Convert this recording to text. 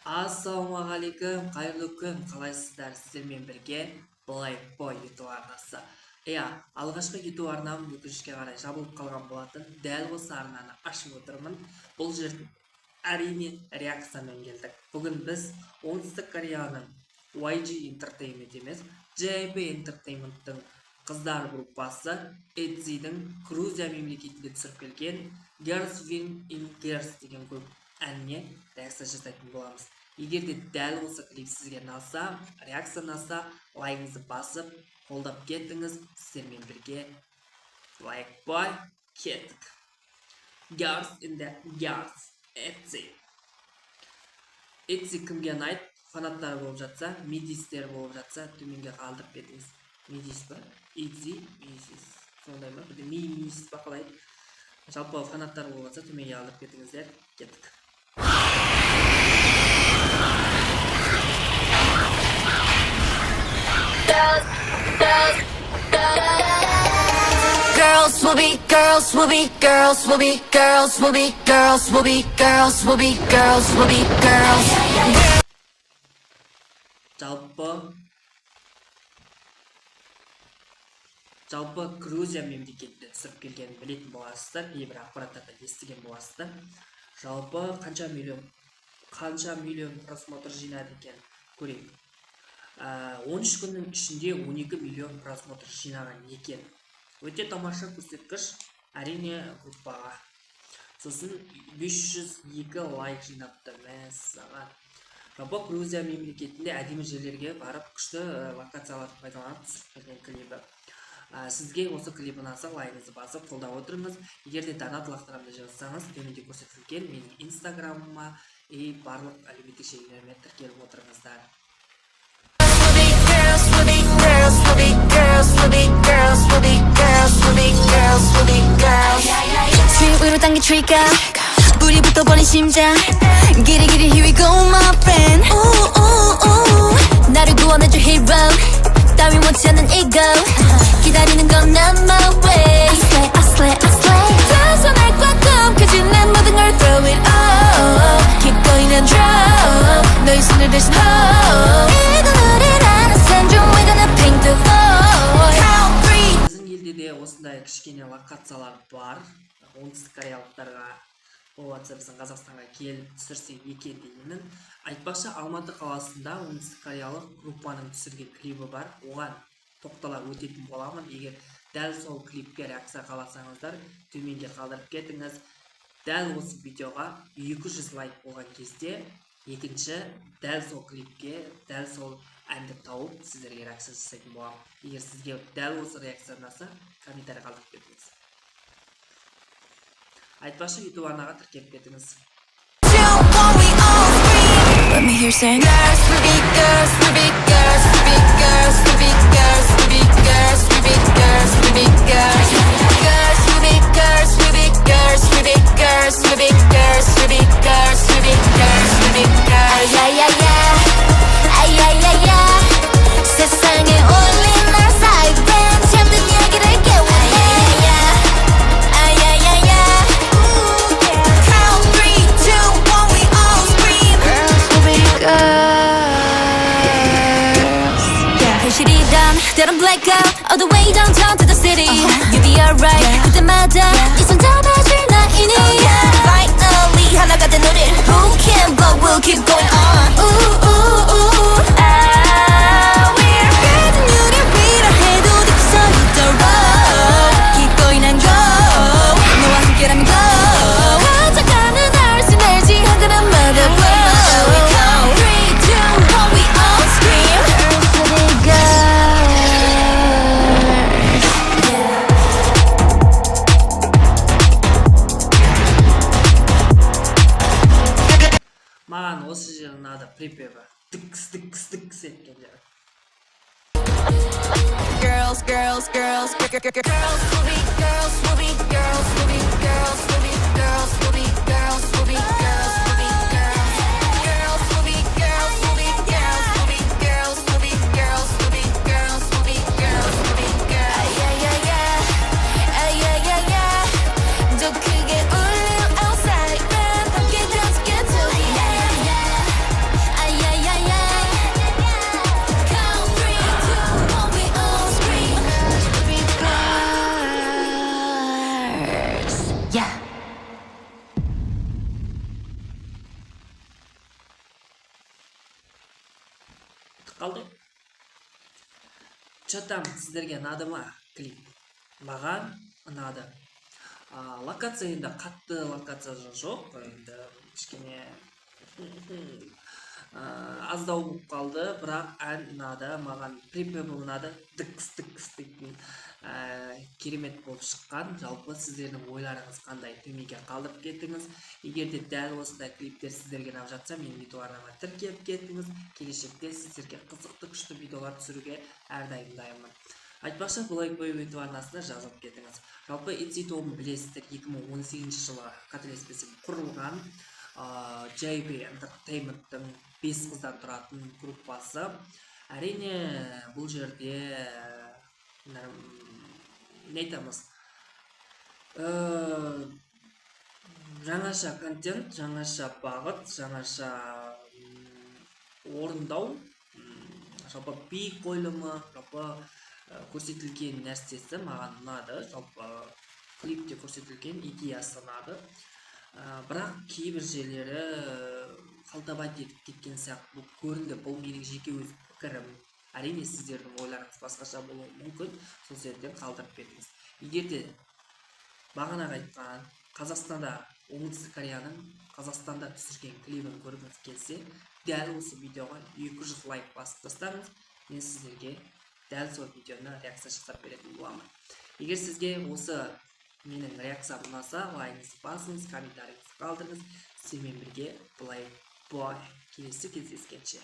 Ассалаумағалейкум, қайырлы күн, қалайсыздар? Сіздермен бірге Blackboy YouTube арнасы. Алғашқы YouTube арнам өкінішке қарай жабылып қалған болатын. Дәл осы арнаны ашып отырмын. Бұл жерде әрине реакциямен келдік. Бүгін біз оңтүстік Кореяның YG Entertainment емес, JYP Entertainment'тың қыздар группасы ETZY'дің Грузия мемлекетінде түсіріп келген Girls Win in Girls деген әніне реакция жасайтын боламыз. Егер де дәл осы клип сізге ұнаса, реакция ұнаса, лайкыңызды басып, қолдап кеттіңіз. Сіздермен бірге Blackboy кеттік. Girls in the Girls, ETZY. ETZY кімге ұнайды? Фанаттар болып жатса, мидистер болып жатса, төменге қалдырып кетіңіз. Мидис ба? ETZY, мидис. Сондай ма? Бірде мидис ба қалай? Жалпы фанаттар болып жатса, төменге қалдырып кетіңіздер. Кеттік. Girls will be girls will be girls will be girls will be girls will be girls will be girls will be girls. Жалпы Грузия мемлекетінде түсіріп келгенін білетін боласыздар, кейбір ақпараттарда естіген боласыздар. Жалпы қанша миллион просмотр жинады екен көрейік. 13 күннің ішінде 12 миллион просмотр жинаған екен. Өте тамаша көрсеткіш, әрине группаға. Сосын 502 лайк жинапты. Мәссаған. Жалпы Грузия мемлекетінде әдемі жерлерге барып, күшті локацияларды пайдаланып түсіріп келген клипі. Сізге осы клип ұнаса, лайкыңызды басып қолдап отырыңыз. Егер де донат лақтырамды жазсаңыз, төменде көрсетілген менің инстаграмыма барлық әлеуметтік желілеріме тіркеліп отырыңыздар. 스윙으로 당겨칠까 뿌리부터 버린 심장 길이길이 here we go my friend 나를 구원해줄 hero 따위 원치 않는 ego 기다리는 건 not my way I slay I slay I slay 두 손을 꽉 펴진 난 모든 걸 throw it all keep going and drop 너의 손을 대신 hold 이건 우리라는 산중 we're gonna paint the floor count three. Біздің елде де осындай кішкене локациялар бар. Оңтүстік кореялықтарға болатса біздің Қазақстанға келіп түсірсе екен деймін. Айтпақшы Алматы қаласында оңтүстік кореялық группаның түсірген клипі бар. Оған тоқтала өтетін боламын. Егер дәл сол клипке реакция қаласаңыздар, төменге қалдырып кетіңіз. Дәл осы видеоға 200 лайк болған кезде екінші дәл сол клипке, дәл сол әнді тауып сіздерге реакция жасайтын боламын. Егер сізге дәл осы реакция ұнаса, комментарий қалдырып кетіңіз. Айтпақшы YouTube арнаға тіркеліп кетіңіз. Let me hear saying girls will be girls will be girls will be girls will be girls will be girls will be girls will be girls girls will be girls will be girls will be girls will be girls will be girls will be girls will be girls yeah yeah yeah yeah yeah yeah 세상에 올린 날 사이렌 잠든 얘기를 깨워 That I'm black out all the way downtown to the city You'll be alright 그때마다 이 손 잡아줄 나이니 Finally 하나가 된 우리 Who can but we'll keep going on Ooh ooh ooh We're better 유리 위로 해도 뒤에서 있더라 Keep going and go 너와 함께라면 go 가져가는 날 스멜지 한 그릇 마다 We count 3, 2, 1 we all scream Girls to the girls Маған осы жері ұнады, припеві. Тікс еткен жері. Girls, girls, girls, girls will be girls, will be girls, will be girls, will be girls, will be girls, will be girls, will be girls. Girls will be girls, will be girls, will be girls, will be girls, will be girls, will be girls, will be girls. Yeah, yeah, yeah, yeah, yeah, yeah. 더 크게 울려 outside, 함께 dance get to it. қалды. Чатам, сіздерге ұнады ма клип? Маған ұнады. Локация енді қатты локация жоқ, енді кішкене аздау болып қалды, бірақ ән ұнады, маған припеві ұнады, дікс дейтін керемет болып шыққан. Жалпы сіздердің ойларыңыз қандай, төменге қалдырып кеттіңіз. Егер де дәл осындай клиптер сіздерге ұнап жатса, менің YouTube арнама тіркеліп кеттіңіз. Келешекте сіздерге қызықты күшті видеолар түсіруге әрдайым дайынмын. Айтпақшы, Blackboy YouTube арнасына жазылып кетіңіз. Жалпы Etsy тобын білесіздер, 2018 жылы қателеспесем құрылған JB Entertainment-тың 5 қыздан тұратын группасы. Әрине, бұл жерде не айтамыз, жаңаша контент, жаңаша бағыт, жаңаша орындау, жалпы би қойылымы, жалпы көрсетілген нәрсесі маған ұнады. Жалпы клипте көрсетілген идеясы ұнады. Бірақ кейбір жерлері қалтабай етіп кеткен сияқты көрінді. Бұл менің жеке өз пікірім. Әрине сіздердің ойларыңыз басқаша болуы мүмкін, сол жерден қалдырып беріңіз. Егер де бағанағы айтқан Қазақстанда, Оңтүстік Кореяның Қазақстанда түсірген клибін көргіңіз келсе, дәл осы видеоға 200 лайк басып тастаңыз, мен сіздерге дәл сол видеоны реакция жасап беретін боламын. Егер сізге осы менің реакциям ұнаса, лайкыңызды басыңыз, комментарийіңізді қалдырыңыз. Сіздермен бірге Blackboy. Келесі кездескенше.